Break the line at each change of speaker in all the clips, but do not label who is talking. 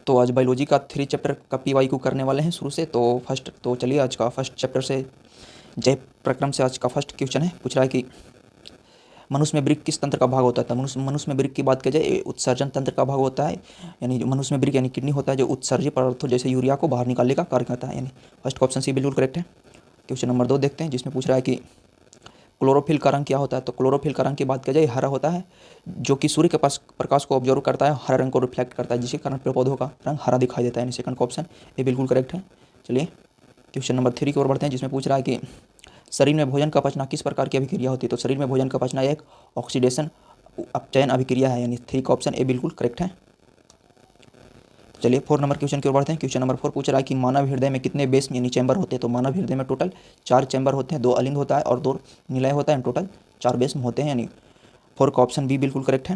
तो आज बायोलॉजी का 3 चैप्टर का PYQ करने वाले हैं शुरू से। तो चलिए आज का फर्स्ट चैप्टर से जय प्रक्रम से आज का फर्स्ट क्वेश्चन है। पूछ रहा है कि मनुष्य में वृक्क किस तंत्र का भाग होता है। तो मनुष्य में वृक्क की बात की जाए उत्सर्जन तंत्र का भाग होता है, यानी मनुष्य में वृक्क यानी किडनी होता है जो उत्सर्जित पदार्थों जैसे यूरिया को बाहर निकालने का कार्य करता है। यानी फर्स्ट ऑप्शन सी बिल्कुल करेक्ट है। क्वेश्चन नंबर 2 देखते हैं, जिसमें पूछ रहा है कि क्लोरोफिल का रंग क्या होता है। तो क्लोरोफिल का रंग की बात की जाए हरा होता है, जो कि सूर्य के पास प्रकाश को ऑब्जर्व करता है, हरा रंग को रिफ्लेक्ट करता है, जिसके कारण पेड़ पौधों का रंग हरा दिखाई देता है। यानी सेकंड ऑप्शन ये बिल्कुल करेक्ट है। चलिए क्वेश्चन नंबर 3 की ओर बढ़ते हैं, जिसमें पूछ रहा है कि शरीर में भोजन का पचना किस प्रकार की अभिक्रिया होती है। तो शरीर में भोजन का पचना एक ऑक्सीडेशन अपचयन अभिक्रिया है। यानी 3 का ऑप्शन ए बिल्कुल करेक्ट है। चलिए 4 नंबर क्वेश्चन की ओर बढ़ते हैं। क्वेश्चन नंबर 4 पूछ रहा है कि मानव हृदय में कितने बेस यानी चैम्बर होते हैं। तो मानव हृदय में टोटल 4 चैम्बर होते हैं, 2 अलिंद होता है और 2 निलय होता है, टोटल 4 बेस होते हैं। यानी 4 का ऑप्शन बी बिल्कुल करेक्ट है।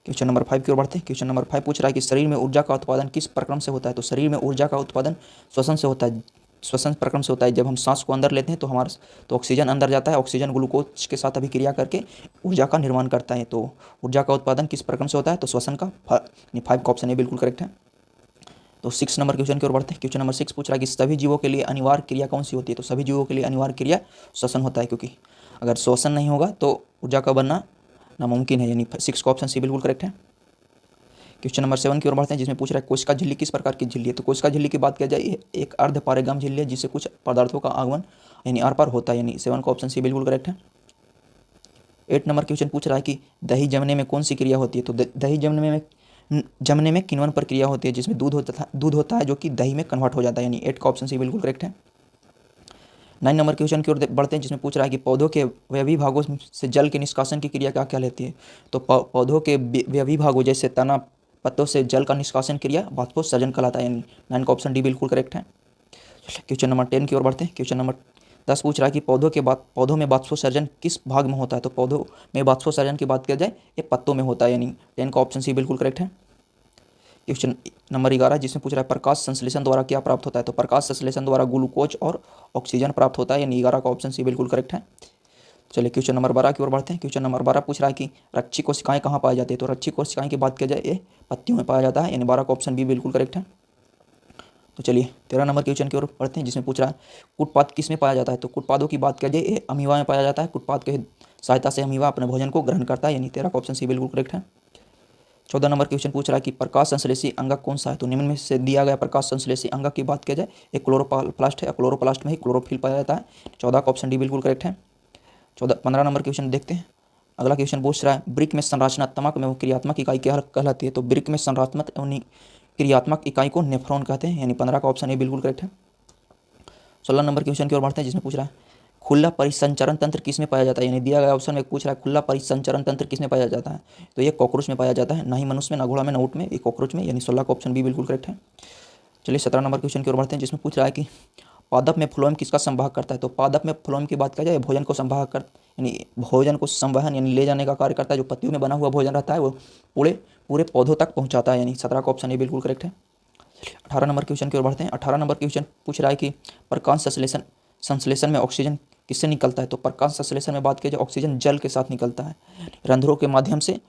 क्वेश्चन नंबर 5 की ओर बढ़ते हैं। क्वेश्चन नंबर 5 पूछ रहा है कि शरीर में ऊर्जा का उत्पादन किस प्रक्रम से होता है। तो शरीर में ऊर्जा का उत्पादन श्वसन से होता है, श्वसन प्रक्रम से होता है। जब हम सांस को अंदर लेते हैं तो ऑक्सीजन अंदर जाता है, ऑक्सीजन ग्लूकोज के साथ अभिक्रिया करके ऊर्जा का निर्माण करता है। तो ऊर्जा का उत्पादन किस प्रक्रम से होता है। तो श्वसन का 5 का ऑप्शन ये बिल्कुल करेक्ट है। तो 6 नंबर क्वेश्चन की ओर बढ़ते हैं। क्वेश्चन नंबर 6 पूछ रहा है कि सभी जीवों के लिए अनिवार्य क्रिया कौन सी होती है। तो सभी जीवों के लिए अनिवार्य क्रिया श्वसन होता है, क्योंकि अगर श्वसन नहीं होगा तो ऊर्जा का बनना नामुमकिन है। यानी 6 का ऑप्शन सी बिल्कुल करेक्ट है। क्वेश्चन नंबर 7 की ओर बढ़ते हैं, जिसमें पूछ रहा है कोशिका झिल्ली किस प्रकार की झिल्ली है। तो कोशिका झिल्ली की बात की जाए एक अर्ध पारेगम झिल्ली है, जिससे कुछ पदार्थों का आगमन यानी आर पार होता है। यानी 7 का ऑप्शन सी बिल्कुल करेक्ट है। 8 नंबर क्वेश्चन पूछ रहा है कि दही जमने में कौन सी क्रिया होती है। तो दही जमने में किण्वन प्रक्रिया होती है, जिसमें दूध होता है जो कि दही में कन्वर्ट हो जाता है। यानी 8 का ऑप्शन सी बिल्कुल करेक्ट है। 9 नंबर क्वेश्चन की ओर बढ़ते हैं, जिसमें पूछ रहा है कि पौधों के व्यवी भागों से जल के निष्कासन की क्रिया क्या कहलाती है। तो पौधों के व्यवी भागों जैसे तना पत्तों से जल का निष्कासन क्रिया वाष्पोत्सर्जन कहलाता है। यानी 9 का ऑप्शन डी बिल्कुल करेक्ट है। क्वेश्चन नंबर 10 की ओर बढ़ते हैं। क्वेश्चन नंबर 10 पूछ रहा है कि पौधों में वाष्पोत्सर्जन किस भाग में होता है। तो पौधों में वाष्पोत्सर्जन की बात किया जाए ये पत्तों में होता है। यानी 10 का ऑप्शन सी बिल्कुल करेक्ट है। क्वेश्चन नंबर 11 जिसमें पूछ रहा है प्रकाश संश्लेषण द्वारा क्या प्राप्त होता है। तो प्रकाश संश्लेषण द्वारा ग्लूकोज और ऑक्सीजन प्राप्त होता है। यानी 11 का ऑप्शन सी बिल्कुल करेक्ट है। चलिए क्वेश्चन नंबर 12 की ओर बढ़ते हैं। क्वेश्चन नंबर 12 पूछ रहा है कि रक्षी कोशिकाएं कहाँ पाई जाती है। तो रक्षी कोशिकाएं की बात की जाए ये पत्तियों में पाया जाता है। यानी 12 का ऑप्शन बी बिल्कुल करेक्ट है। तो चलिए 13 नंबर क्वेश्चन की ओर बढ़ते हैं, जिसमें पूछ रहा है कुटपाद किस में पाया जाता है। तो कुटपादों की बात की जाए ये अमीबा में पाया जाता है। कुटपाद के सहायता से अमीबा अपने भोजन को ग्रहण करता है। यानी 13 का ऑप्शन सी बिल्कुल करेक्ट है। 14 नंबर क्वेश्चन पूछ रहा है कि प्रकाश संश्लेषी अंगक कौन सा है। तो निम्न में से दिया गया प्रकाश संश्लेषी अंगक की बात की जाए एक क्लोरोप्लास्ट है। क्लोरोप्लास्ट में ही क्लोरोफिल पाया जाता है। 14 का ऑप्शन डी बिल्कुल करेक्ट है। 15 नंबर क्वेश्चन देखते हैं। अगला क्वेश्चन पूछ रहा है वृक्क में संरचनात्मक एवं क्रियात्मक इकाई क्या कहलाती है। तो वृक्क में संरचनात्मक एवं क्रियात्मक इकाई को नेफ्रॉन कहते हैं। यानी 15 का ऑप्शन ए बिल्कुल करेक्ट है। 16 नंबर क्वेश्चन की ओर बढ़ते हैं, जिसमें पूछ रहा है खुला परिसंचरण तंत्र किस में पाया जाता है। यानी दिया गया ऑप्शन में पूछ रहा है खुला परिसंचरण तंत्र किस में पाया जाता है। तो ये कॉकरोच में पाया जाता है, ना ही मनुष्य में, ना घोड़ा में, ना ऊँट में, ये कॉकरोच में। यानी 16 का ऑप्शन बी बिल्कुल करेक्ट है। चलिए 17 नंबर क्वेश्चन की ओर बढ़ते हैं, जिसमें पूछ रहा है कि पादप में फ्लोएम किसका संवाहक करता है। तो पादप में फ्लोएम की बात की जाए भोजन को संवाहक कर यानी भोजन को संवहन यानी ले जाने का कार्य करता है। जो पत्तियों में बना हुआ भोजन रहता है वो पूरे पौधों तक पहुंचाता है। यानी 17 का ऑप्शन ए बिल्कुल करेक्ट है। 18 नंबर क्वेश्चन की ओर बढ़ते हैं। 18 नंबर क्वेश्चन पूछ रहा है कि प्रकाश संश्लेषण में ऑक्सीजन किससे निकलता है। तो प्रकाश संश्लेषण में बात की जाए ऑक्सीजन जल के साथ निकलता है। रंध्रों के माध्यम से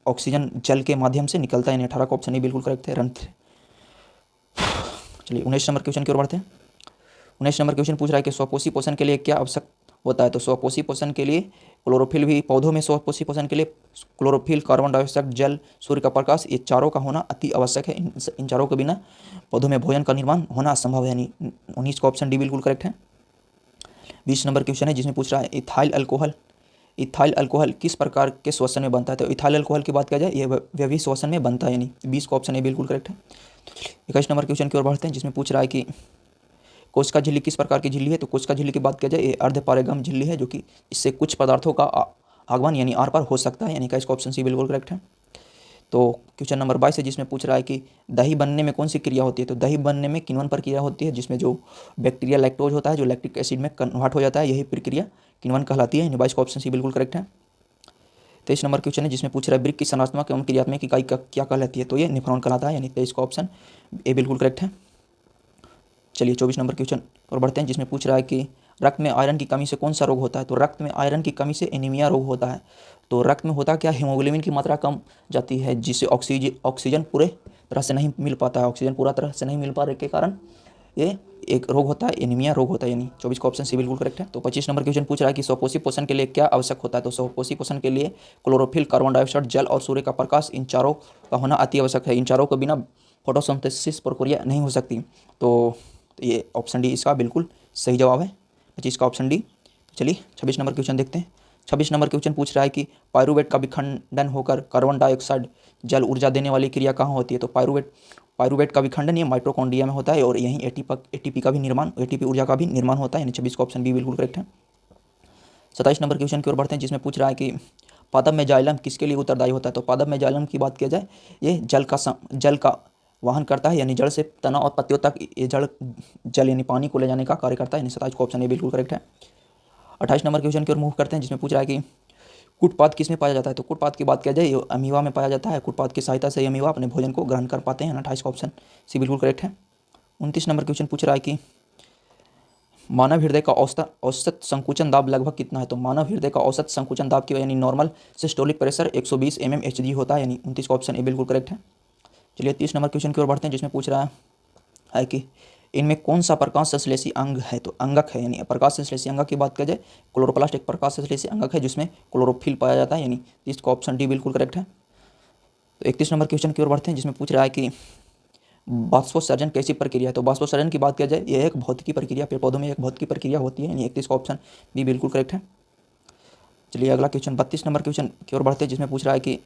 ऑक्सीजन जल के माध्यम से निकलता है। यानी 18 का ऑप्शन ए बिल्कुल करेक्ट है, रंध्र। चलिए 19 नंबर क्वेश्चन की ओर बढ़ते हैं। 19 नंबर क्वेश्चन पूछ रहा है कि स्वपोषी पोषण के लिए क्या आवश्यक होता है। तो स्वपोषी पोषण के लिए क्लोरोफिल भी, पौधों में स्वपोषी पोषण के लिए क्लोरोफिल, कार्बन डाइऑक्साइड, जल, सूर्य का प्रकाश, ये चारों का होना अति आवश्यक है। इन चारों के बिना पौधों में भोजन का निर्माण होना असंभव है। यानी 19 का ऑप्शन डी बिल्कुल करेक्ट है। 20 नंबर क्वेश्चन है, जिसमें पूछ रहा है इथाइल अल्कोहल किस प्रकार के श्वसन में बनता है। तो इथाइल अल्कोहल की बात किया जाए ये व्यवी श्वसन में बनता है। यानी 20 का ऑप्शन ए बिल्कुल करेक्ट है। 21 नंबर क्वेश्चन की ओर बढ़ते हैं, जिसमें पूछ रहा है कि कोशिका झिल्ली किस प्रकार की झिल्ली है। तो कोशिका झिल्ली की बात किया जाए ये अर्ध पारेगम झिल्ली है, जो कि इससे कुछ पदार्थों का आगमन यानी आर पार हो सकता है। यानी का इसका ऑप्शन सी बिल्कुल करेक्ट है। तो क्वेश्चन नंबर 22 है, जिसमें पूछ रहा है कि दही बनने में कौन सी क्रिया होती है। तो दही बनने में किण्वन प्रक्रिया होती है, जिसमें जो बैक्टीरिया लैक्टोज होता है जो लैक्टिक एसिड में कन्वर्ट हो जाता है, यही प्रक्रिया किण्वन कहलाती है। 22 का ऑप्शन सी बिल्कुल करेक्ट है। 23 नंबर क्वेश्चन है, जिसमें पूछ रहा है वृक्क की संरचनात्मक एवं क्रियात्मक इकाई क्या कहलाती है। तो ये नेफ्रॉन कहलाता है। यानी 23 का ऑप्शन ए बिल्कुल करेक्ट है। चलिए 24 नंबर क्वेश्चन और बढ़ते हैं, जिसमें पूछ रहा है कि रक्त में आयरन की कमी से कौन सा रोग होता है। तो रक्त में आयरन की कमी से एनीमिया रोग होता है। तो रक्त में होता क्या, हीमोग्लोबिन की मात्रा कम जाती है, जिससे ऑक्सीजन पूरे तरह से नहीं मिल पाता है, ऑक्सीजन पूरा तरह से नहीं मिल पाने के कारण ये एक रोग होता है, एनीमिया रोग होता है। यानी 24 का ऑप्शन सी बिल्कुल करेक्ट है। तो 25 नंबर क्वेश्चन पूछ रहा है कि स्वपोषी पोषण के लिए क्या आवश्यक होता है। तो स्वपोषी पोषण के लिए क्लोरोफिल, कार्बन डाइऑक्साइड, जल और सूर्य का प्रकाश, इन चारों का होना अति आवश्यक है। इन चारों के बिना फोटोसिंथेसिस प्रक्रिया नहीं हो सकती। तो ये ऑप्शन डी इसका बिल्कुल सही जवाब है, 25 का ऑप्शन डी। चलिए 26 नंबर क्वेश्चन देखते हैं। 26 नंबर क्वेश्चन पूछ रहा है कि पायरुवेट का विखंडन होकर कार्बन डाइऑक्साइड जल ऊर्जा देने वाली क्रिया कहाँ होती है। तो पायरुवेट का विखंडन ये माइटोकॉन्ड्रिया में होता है और यहीं एटीपी का भी निर्माण, एटीपी ऊर्जा का भी निर्माण होता है। यानी 26 का ऑप्शन बी बिल्कुल करेक्ट है। 27 नंबर क्वेश्चन की ओर बढ़ते हैं, जिसमें पूछ रहा है कि पादप में जाइलम किसके लिए उत्तरदायी होता है। तो पादप में जाइलम की बात किया जाए, ये जल का वहन करता है, यानी जड़ से तना और पत्तियों तक ये जल यानी पानी को ले जाने का कार्य करता है। यानी 27 का ऑप्शन ए बिल्कुल करेक्ट है। 28 नंबर क्वेश्चन की ओर मूव करते हैं, जिसमें पूछ रहा है कि कुटपाद किस में पाया जाता है। तो कुटपाद की बात किया जाए, ये अमीवा में पाया जाता है। कुटपाद की सहायता से अमीवा अपने भोजन को ग्रहण कर पाते हैं। 28 का ऑप्शन सी बिल्कुल करेक्ट है। 29 नंबर क्वेश्चन पूछ रहा है कि मानव हृदय का औसत संकुचन दाब लगभग कितना है। तो मानव हृदय का औसत संकुचन दाब की यानी नॉर्मल सिस्टोलिक प्रेशर 120 mmHg होता है। यानी 29 का ऑप्शन ए बिल्कुल करेक्ट है। चलिए 30 नंबर क्वेश्चन की ओर बढ़ते हैं, जिसमें पूछ रहा है कि इनमें कौन सा प्रकाश संश्लेषी अंग है। तो अंगक है, यानी प्रकाश संश्लेषी अंगक की बात की जाए, क्लोरोप्लास्ट एक प्रकाश संश्लेषी अंगक है जिसमें क्लोरोफिल पाया जाता है। यानी इसका ऑप्शन डी बिल्कुल करेक्ट है। तो 31 नंबर क्वेश्चन की ओर बढ़ते हैं, जिसमें पूछ रहा है कि बाष्पोत्सर्जन कैसी प्रक्रिया है। तो बाष्पोत्सर्जन की बात किया जाए, यह एक भौतिकी प्रक्रिया, पेड़ पौधों में एक भौतिकी प्रक्रिया होती है। यानी 31 का ऑप्शन बी बिल्कुल करेक्ट है। चलिए अगला क्वेश्चन 32 नंबर क्वेश्चन की ओर बढ़ते हैं, जिसमें पूछ रहा है कि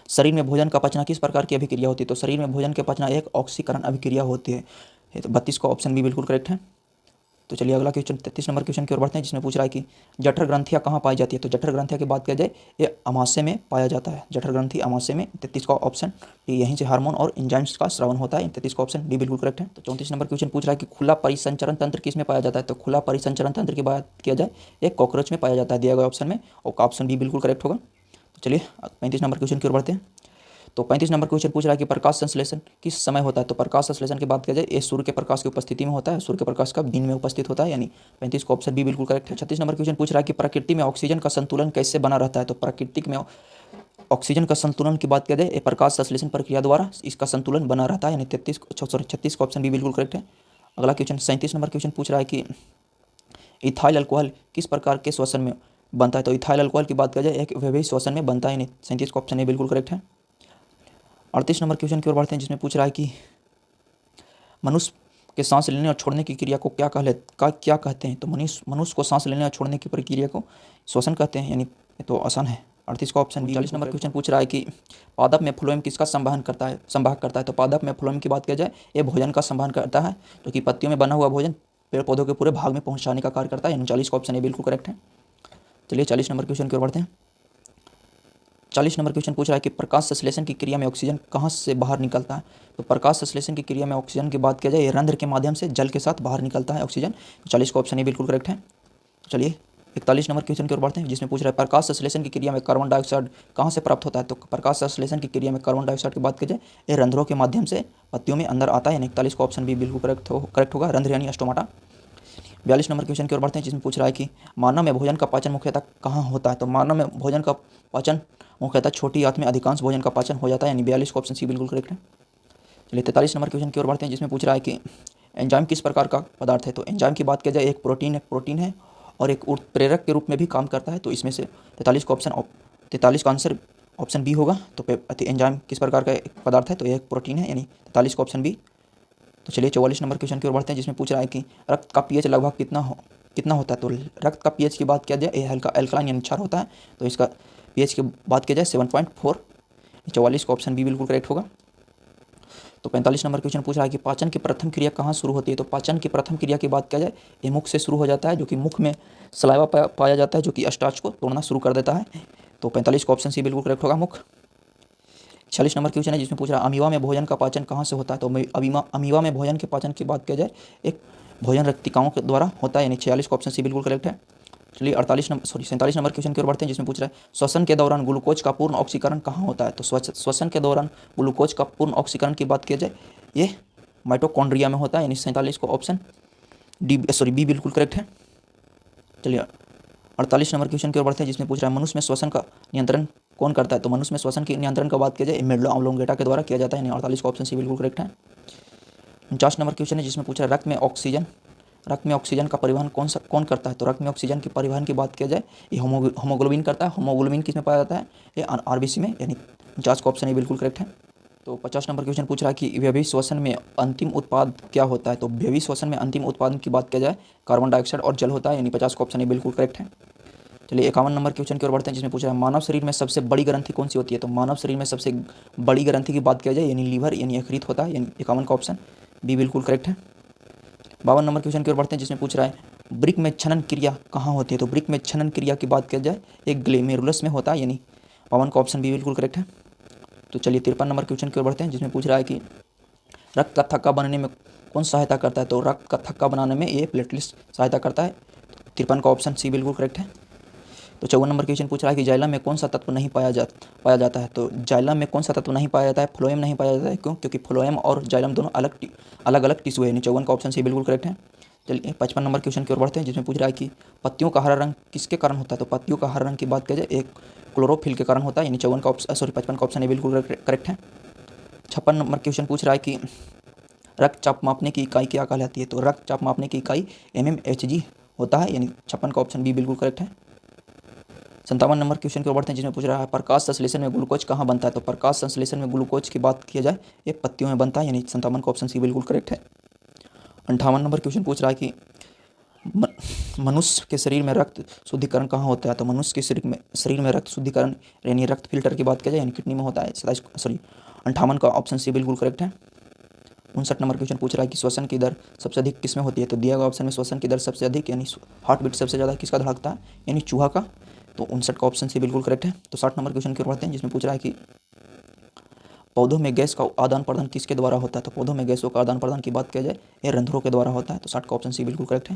शरीर में भोजन का पचना किस प्रकार की अभिक्रिया होती है। तो शरीर में भोजन के पचना एक ऑक्सीकरण अभिक्रिया होती है। तो 32 का ऑप्शन बी बिल्कुल करेक्ट है। तो चलिए अगला क्वेश्चन 33 नंबर क्वेश्चन की ओर बढ़ते हैं, जिसमें पूछ रहा है कि जठर ग्रंथियाँ कहाँ पाई जाती है। तो जठर ग्रंथियाँ की बात किया जाए, ये अमाशय में पाया जाता है। जठर ग्रंथि अमाशय में। 33 का ऑप्शन डी, यहीं से हार्मोन और एंजाइम्स का स्रावन होता है। 33 का ऑप्शन डी बिल्कुल करेक्ट है। तो 34 नंबर क्वेश्चन पूछ रहा है कि खुला परिसंचरण तंत्र किस में पाया जाता है। तो खुला परिसंचरण तंत्र की बात किया जाए, एक कॉकरोच में पाया जाता है, दिया गया ऑप्शन में, और ऑप्शन बी बिल्कुल करेक्ट होगा। तो चलिए 35 नंबर क्वेश्चन की ओर बढ़ते हैं। तो 35 नंबर क्वेश्चन पूछ रहा है कि प्रकाश संश्लेषण किस समय होता है। तो प्रकाश संश्लेषण की बात किया जाए, ये सूर्य के प्रकाश की उपस्थिति में होता है। सूर्य के प्रकाश का दिन में उपस्थित होता है। यानी 35 का ऑप्शन बी बिल्कुल करेक्ट है। 36 नंबर क्वेश्चन पूछ रहा है कि प्रकृति में ऑक्सीजन का संतुलन कैसे बना रहता है। तो प्रकृति में ऑक्सीजन का संतुलन की बात किया जाए, प्रकाश संश्लेषण प्रक्रिया द्वारा इसका संतुलन बना रहता है। यानी 36 का ऑप्शन बी बिल्कुल करेक्ट है। अगला क्वेश्चन 37 नंबर क्वेश्चन पूछ रहा है कि इथाइल अल्कोहल किस प्रकार के श्वसन में बनता है। तो इथाइल अल्कोहल की बात किया जाए, एक वैवहिक श्वसन में बनता है। यानी 37 का ऑप्शन ए बिल्कुल करेक्ट है। 38 नंबर क्वेश्चन की ओर बढ़ते हैं, जिसमें पूछ रहा है कि मनुष्य के सांस लेने और छोड़ने की क्रिया को क्या कहते हैं। तो मनुष्य को सांस लेने और छोड़ने की प्रक्रिया को श्वसन कहते हैं। यानी ये तो आसान है। 38 का ऑप्शन 40 नंबर क्वेश्चन पूछ रहा है कि पादप में फ्लोएम किसका संवहन करता है, संवाहक करता है। तो पादप में फ्लोएम की बात किया जाए, ये भोजन का संवहन करता है, जो कि पत्तियों में बना हुआ भोजन पेड़ पौधों के पूरे भाग में पहुँचाने का कार्य करता है। यानी 40 का ऑप्शन ए बिल्कुल करेक्ट है। चलिए 40 नंबर क्वेश्चन की ओर बढ़ते हैं। 40 नंबर क्वेश्चन पूछ रहा है कि प्रकाश संश्लेषण की क्रिया में ऑक्सीजन कहाँ से बाहर निकलता है। तो प्रकाश संश्लेषण की क्रिया में ऑक्सीजन की बात किया जाए, रंध्र के माध्यम से जल के साथ बाहर निकलता है ऑक्सीजन। तो 40 का ऑप्शन ए बिल्कुल करेक्ट है। चलिए 41 नंबर क्वेश्चन की ओर बढ़ते हैं, जिसमें पूछ रहा है प्रकाश संश्लेषण की क्रिया में कार्बन डाइऑक्साइड कहाँ से प्राप्त होता है। तो प्रकाश संश्लेषण की क्रिया में कार्बन डाइऑक्साइड की बात की जाए, ये रंध्रों के माध्यम से पत्तियों में अंदर आता है। यानी 41 का ऑप्शन बी बिल्कुल करेक्ट होगा, रंध्र यानी स्टोमाटा। 42 नंबर क्वेश्चन की ओर बढ़ते हैं, जिसमें पूछ रहा है कि मानव में भोजन का पाचन मुख्यतः कहाँ होता है। तो मानव में भोजन का पाचन मुख्यतः छोटी आंत में अधिकांश भोजन का पाचन हो जाता है। यानी 42 का ऑप्शन सी बिल्कुल करेक्ट है। चलिए 43 नंबर क्वेश्चन की ओर बढ़ते हैं, जिसमें पूछ रहा है कि एंजाइम किस प्रकार का पदार्थ है। तो एंजाइम की बात किया जाए, एक प्रोटीन है और एक उत्प्रेरक के रूप में भी काम करता है। तो इसमें से 43 का आंसर ऑप्शन बी होगा। तो एंजाइम किस प्रकार का एक पदार्थ है, तो एक प्रोटीन है। यानी 43 का ऑप्शन बी। तो चलिए 44 नंबर क्वेश्चन की ओर बढ़ते हैं, जिसमें पूछ रहा है कि रक्त का पीएच लगभग कितना होता है। तो रक्त का पीएच की बात किया जाए, ये हल्का एल्कलाइन यानी क्षार होता है। तो इसका पीएच की बात किया जाए 7.4। 44 का ऑप्शन बी बिल्कुल करेक्ट होगा। तो 45 नंबर क्वेश्चन पूछ रहा है कि पाचन की प्रथम क्रिया कहाँ शुरू होती है। तो पाचन की प्रथम क्रिया की बात किया जाए, ये मुख से शुरू हो जाता है, जो कि मुख में सलाइवा पाया जाता है, जो कि स्टार्च को तोड़ना शुरू कर देता है। तो 45 का ऑप्शन सी बिल्कुल करेक्ट होगा, मुख। 46 नंबर क्वेश्चन है, जिसमें पूछ रहा है अमीबा में भोजन का पाचन कहाँ से होता है। तो अमीबा में भोजन के पाचन की बात किया जाए, एक भोजन रक्तिकाओं के द्वारा होता है। यानी 46 का ऑप्शन सी बिल्कुल करेक्ट है। चलिए 47 नंबर क्वेश्चन की ओर बढ़ते हैं, जिसमें पूछ रहा है श्वसन के दौरान ग्लूकोज का पूर्ण ऑक्सीकरण कहाँ होता है। तो श्वसन के दौरान ग्लूकोज का पूर्ण ऑक्सीकरण की बात किया जाए, ये माइटोकॉन्ड्रिया में होता है। यानी 47 का ऑप्शन बी बिल्कुल करेक्ट है। चलिए 48 नंबर क्वेश्चन की ओर बढ़ते हैं, जिसमें पूछ रहा है मनुष्य में श्वसन का नियंत्रण कौन करता है? तो मनुष्य में श्वसन के नियंत्रण का बात किया जाए मेडलो ऑब्लोंगेटा के द्वारा किया जाता है, यानी 48 का ऑप्शन सी बिल्कुल करेक्ट है। 49 नंबर क्वेश्चन है जिसमें पूछ रहा है रक्त में ऑक्सीजन का परिवहन कौन करता है? तो रक्त में ऑक्सीजन के परिवहन की बात किया जाए ये होमोग्लोबिन करता है। होमोग्लोबिन किस में पाया जाता है? ये आरबीसी में, यानी 49 का ऑप्शन ये बिल्कुल करेक्ट है। तो 50 नंबर क्वेश्चन पूछ रहा है कि व्यवहार श्वसन में अंतिम उत्पाद क्या होता है? तो व्यवहार श्वसन में अंतिम उत्पादन की बात किया जाए कार्बन डाइऑक्साइड और जल होता है, यानी 50 का ऑप्शन ये बिल्कुल करेक्ट है। चलिए 51 नंबर क्वेश्चन की ओर बढ़ते हैं जिसमें पूछ रहा है मानव शरीर में सबसे बड़ी ग्रंथि कौन सी होती है? तो मानव शरीर में सबसे बड़ी ग्रंथि की बात किया जाए यानी लीवर यानी यकृत होता है, यानी 51 का ऑप्शन बी बिल्कुल करेक्ट है। 52 नंबर क्वेश्चन की ओर बढ़ते हैं जिसमें पूछ रहा है ब्रिक में छनन क्रिया कहाँ होती है? तो ब्रिक में छनन क्रिया की बात किया जाए एक ग्लेमेरुलस में होता है, यानी 52 का ऑप्शन बी बिल्कुल करेक्ट है। तो चलिए 53 नंबर क्वेश्चन की ओर बढ़ते हैं जिसमें पूछ रहा है कि रक्त का थक्का बनने में कौन सहायता करता है? तो रक्त का थक्का बनाने में ये प्लेटलेट्स सहायता करता है। 53 का ऑप्शन सी बिल्कुल करेक्ट है। तो 54 नंबर क्वेश्चन पूछ रहा है कि जाइलम में कौन सा तत्व नहीं पाया जाता है? तो जाइलम में कौन सा तत्व नहीं पाया जाता है? फ्लोएम नहीं पाया जाता है। क्यों? क्योंकि फ्लोएम और जाइलम दोनों अलग अलग टिश्यू है, यानी 54 का ऑप्शन सी बिल्कुल करेक्ट है। चलिए 55 नंबर क्वेश्चन की ओर बढ़ते हैं जिसमें पूछ रहा है कि पत्तियों का हरा रंग किसके कारण होता है? तो पत्तियों का हरा रंग की बात किया जाए एक क्लोरोफिल के कारण होता है, यानी 55 का ऑप्शन ये बिल्कुल करेक्ट है। 56 नंबर क्वेश्चन पूछ रहा है कि रक्तचाप मापने की इकाई क्या कहलाती है? तो रक्तचाप मापने की इकाई mmHg होता है, यानी 56 का ऑप्शन बी बिल्कुल करेक्ट है। 57 नंबर क्वेश्चन की ओर बढ़ते हैं जिसमें पूछ रहा है प्रकाश संश्लेषण में ग्लूकोज कहाँ बनता है? तो प्रकाश संश्लेषण में ग्लूकोज की बात किया जाए ये पत्तियों में बनता है, यानी 57 का ऑप्शन सी बिल्कुल करेक्ट है। 58 नंबर क्वेश्चन पूछ रहा है कि मनुष्य के शरीर में रक्त शुद्धिकरण कहाँ होता है? तो मनुष्य के शरीर में रक्त शुद्धिकरण यानी रक्त फिल्टर की बात किया जाए यानी किडनी में होता है। 58 का ऑप्शन सी बिल्कुल करेक्ट है। 59 नंबर क्वेश्चन पूछ रहा है कि श्वसन की दर सबसे अधिक किस में होती है? तो दिया गया ऑप्शन में श्वसन की दर सबसे अधिक यानी हार्ट बीट सबसे ज़्यादा किसका धड़कता है? यानी चूहा का। तो 59 का ऑप्शन सी बिल्कुल करेक्ट है। तो 60 नंबर क्वेश्चन की ओर बढ़ते हैं जिसमें पूछ रहा है कि पौधों में गैस का आदान प्रदान किसके द्वारा होता है? तो पौधों में गैसों का आदान प्रदान की बात किया जाए ये रंध्रों के द्वारा होता है। तो 60 का ऑप्शन सी बिल्कुल करेक्ट है।